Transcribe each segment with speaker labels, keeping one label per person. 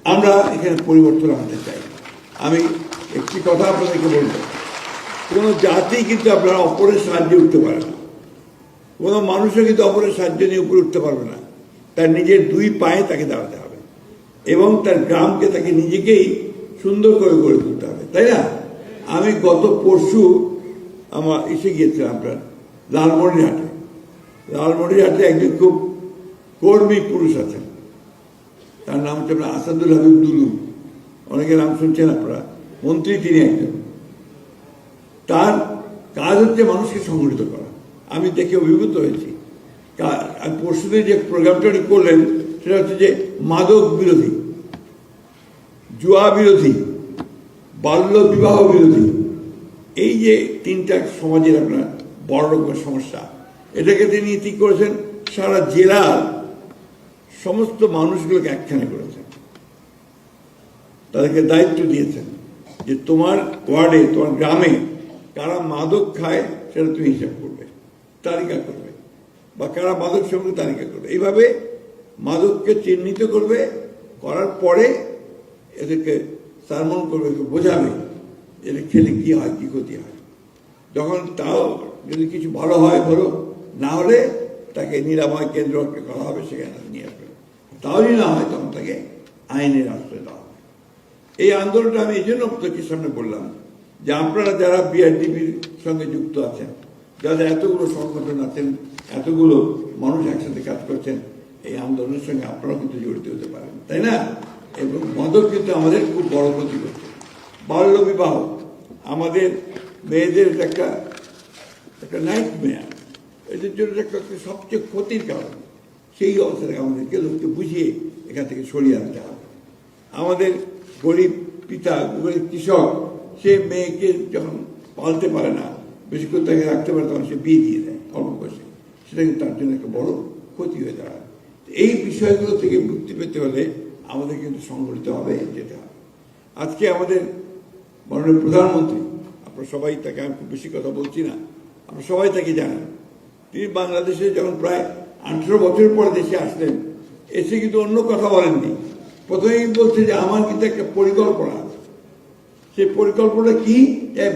Speaker 1: আমরা এখানে পরিবর্তন আনতে চাই। আমি একটি কথা আপনাদেরকে বলবো, কোনো জাতি কিন্তু আপনারা অপরের সাহায্যে উঠতে পারে না, কোনো মানুষও কিন্তু অপরের সাহায্য নিয়ে উপরে উঠতে পারবে না। তার নিজের দুই পায়ে তাকে দাঁড়াতে হবে এবং তার গ্রামকে তাকে নিজেকেই সুন্দর করে গড়ে তুলতে হবে, তাই না? আমি গত পরশু আমার এসে গিয়েছিলাম আপনার লালমনিরহাটে। লালমনিরহাটে একজন খুব কর্মী পুরুষ আছেন, তার নাম হচ্ছে আপনার আসাদুল হাবিব দুলু, অনেকের নাম শুনছেন আপনারা, মন্ত্রী তিনি একজন। তার কাজ হচ্ছে মানুষকে সংগঠিত করা। আমি দেখে অভিভূত হয়েছি। পরশুদিন যে প্রোগ্রামটা উনি করলেন সেটা হচ্ছে যে মাদক বিরোধী, জুয়া বিরোধী, বাল্য বিবাহ বিরোধী, এই যে তিনটা সমাজের আপনার বড় রকমের সমস্যা, এটাকে তিনি ঠিক করেছেন সারা জেলার সমস্ত মানুষগুলোকে একখানে করেছেন, তাদেরকে দায়িত্ব দিয়েছেন যে তোমার ওয়ার্ডে, তোমার গ্রামে কারা মাদক খায় সেটা তুমি হিসাব করবে, তালিকা করবে, বা কারা মাদক সম্পর্কে তালিকা করবে। এইভাবে মাদককে চিহ্নিত করবে, করার পরে এদেরকে সারমন করবে, বোঝাবে এটা খেলে কি হয়, কি ক্ষতি হয়। যখন তাও যদি কিছু ভালো হয় ভালো, না হলে তাকে নিরাময় কেন্দ্র করা হবে, সেখানে নিয়ে আসবে। তাহলেই না হয় তখন তাকে আইনের আশ্রয় দেওয়া হবে। এই আন্দোলনটা আমি এই জন্য আপনাদের সামনে বললাম যে আপনারা যারা বিআরডিপির সঙ্গে যুক্ত আছেন, যাদের এতগুলো সংগঠন আছেন, এতগুলো মানুষ একসাথে কাজ করছেন, এই আন্দোলনের সঙ্গে আপনারাও কিন্তু জড়িত হতে পারেন, তাই না? এবং মাদক কিন্তু আমাদের খুব বড় ক্ষতি করছে। বাল্য বিবাহ আমাদের মেয়েদের একটা নাইট মেয়ার, এদের জন্য একটা সবচেয়ে ক্ষতির কারণ। সেই অবস্থায় আমাদেরকে লোককে বুঝিয়ে এখান থেকে সরিয়ে আনতে হবে। আমাদের গরিব পিতা, গরিব কৃষক, সে মেয়েকে যখন পালতে পারে না, বেশি করে তাকে রাখতে পারে, তখন সে বিয়ে দিয়ে দেয় অল্প বয়সে, সেটা কিন্তু তার জন্য একটা বড় ক্ষতি হয়ে দাঁড়ায়। এই বিষয়গুলো থেকে মুক্তি পেতে হলে আমাদের কিন্তু সংগঠিত হবে, যেতে হবে। আজকে আমাদের মাননীয় প্রধানমন্ত্রী, আপনারা সবাই তাকে, আমি খুব বেশি কথা বলছি না, আপনারা সবাই তাকে জানেন, তিনি বাংলাদেশে যখন প্রায় 18 বছর পরে দেশে আসলেন, এসে কিন্তু অন্য কথা বলেননি। প্রথমেই বলছে যে আমার কিন্তু একটা পরিকল্পনা আছে, সেই পরিকল্পনা কি,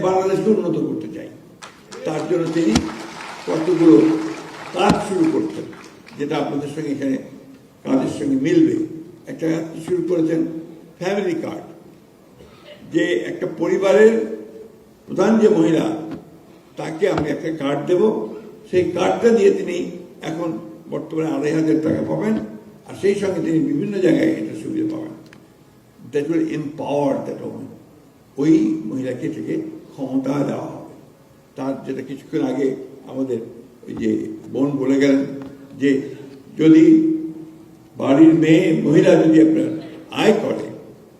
Speaker 1: বাংলাদেশকে উন্নত করতে চাই। তার জন্য তিনি কতগুলো কাজ শুরু করছেন, যেটা আপনাদের সঙ্গে এখানে কাজের সঙ্গে মিলবে। একটা শুরু করেছেন ফ্যামিলি কার্ড, যে একটা পরিবারের প্রধান যে মহিলা, তাকে আমি একটা কার্ড দেব, সেই কার্ডটা দিয়ে তিনি এখন বর্তমানে 2,500 টাকা পাবেন, আর সেই সঙ্গে তিনি বিভিন্ন জায়গায় এটা সুবিধা পাবেন। That will empower that woman, ওই মহিলাকে থেকে ক্ষমতা দেওয়া হবে। তার যেটা কিছুক্ষণ আগে আমাদের ওই যে বোন বলে গেলেন, যে যদি বাড়ির মহিলা যদি আপনার আয় করে,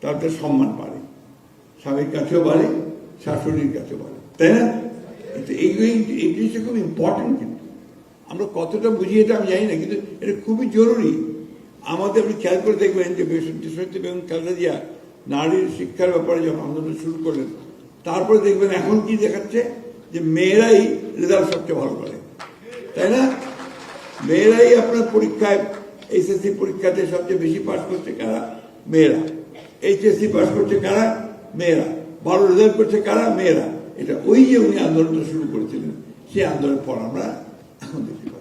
Speaker 1: তার তার সম্মান বাড়ে, স্বামীর কাছেও বাড়ে, শাশুড়ির কাছেও বাড়ে, তাই না? এই জিনিসটা খুব ইম্পর্টেন্ট। কিন্তু আমরা কতটা বুঝি এটা আমি জানি না, কিন্তু এটা খুবই জরুরি আমাদের। আপনি খেয়াল করে দেখবেন যে দেশনেত্রী বেগম খালেদা জিয়া নারীর শিক্ষার ব্যাপারে যখন আন্দোলন শুরু করলেন, তারপরে দেখবেন এখন কি দেখাচ্ছে যে মেয়েরাই রেজাল্ট সবচেয়ে ভালো করে, তাই না? মেয়েরাই আপনার পরীক্ষায়, এইচএসসি পরীক্ষাতে সবচেয়ে বেশি পাস করছে কারা? মেয়েরা। এইচএসসি পাস করছে কারা? মেয়েরা। ভালো রেজাল্ট করছে কারা? মেয়েরা। এটা ওই যে উনি আন্দোলনটা শুরু করেছিলেন, সেই আন্দোলনের পর আমরা এখন দেখতে পাই।